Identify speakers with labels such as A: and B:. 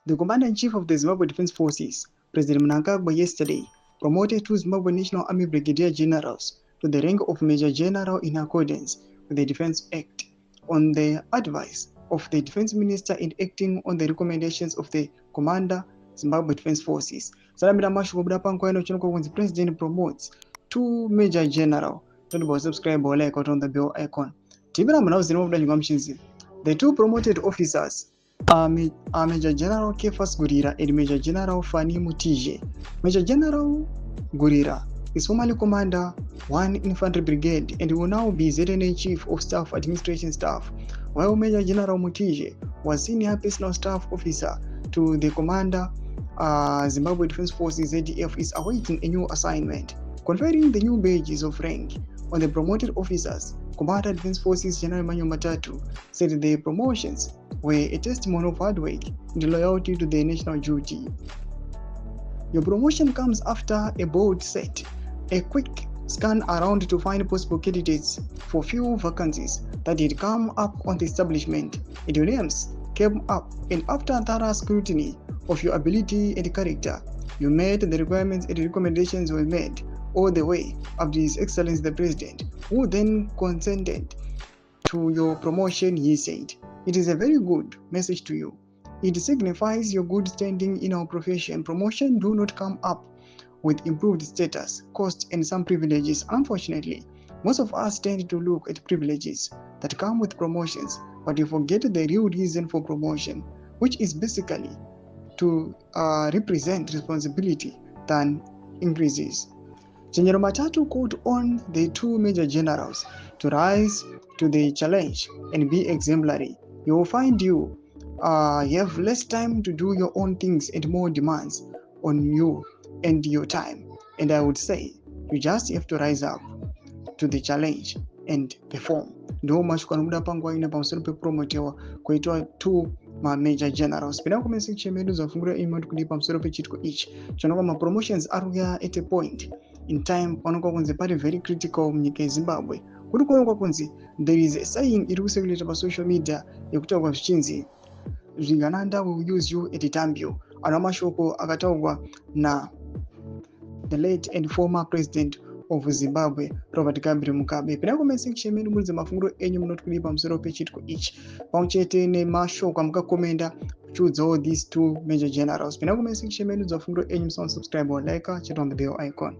A: The Commander-in-Chief of the Zimbabwe Defense Forces, President Mnangagwa, yesterday promoted 2 Zimbabwe National Army Brigadier Generals to the rank of Major General in accordance with the Defense Act, on the advice of the Defense Minister and acting on the recommendations of the Commander, Zimbabwe Defense Forces. Salamira mashuko buda pankwano chonoko when the President promotes 2 Major General. Don't forget to subscribe or like on the bell icon. Tibira mnauzi buda mchinzi. The 2 promoted officers are Major General Kefas Gurira and Major General Fani Mutije. Major General Gurira is formerly Commander 1 Infantry Brigade and will now be ZNA Chief of Staff Administration Staff, while Major General Mutije was Senior Personal Staff Officer to the Commander. Zimbabwe Defense Forces ZDF is awaiting a new assignment. Conferring the new badges of rank on the promoted officers, Commander Defense Forces General Emmanuel Matatu said the promotions were a testimony of hard work and loyalty to the national duty. Your promotion comes after a bold set, a quick scan around to find possible candidates for few vacancies that had come up on the establishment, and your names came up, and after thorough scrutiny of your ability and character, you met the requirements and recommendations were made all the way up to His Excellency the President, who then consented to your promotion. He said, "It is a very good message to you. It signifies your good standing in our profession. Promotion do not come up with improved status, cost, and some privileges. Unfortunately, most of us tend to look at privileges that come with promotions, but we forget the real reason for promotion, which is basically to represent responsibility than increases." General Matatu called on the 2 Major Generals to rise to the challenge and be exemplary. You will find you have less time to do your own things and more demands on you and your time. And I would say you just have to rise up to the challenge and perform. Ndo mashukano muda pangwa ina pamusoro pepromotewa kuitwa 2 Major Generals. Pina comment section medu zafungura email kudi pamusoro pechitiko ichi. Chonoko ma promotions aruya at a point in time panoko kunze pari very critical munyika yeZimbabwe. Kuri kuonekwa kunzi there is a saying iri kusekuleta pa social media yekutaurwa zvichinzi Zvingananda will use you at a time you. Ana mashoko akataurwa na the late and former president of Zimbabwe, Robert Gabriel Mugabe. Pina comment section medu mulize mafunguro enyu munoti kudi pamusoro pechitiko ichi. Pamchete ne mashoko amukakomenda kuchudzawo these 2 Major Generals. Pina comment section medu zafunguro enyu, subscribe or like, chat on the bell icon.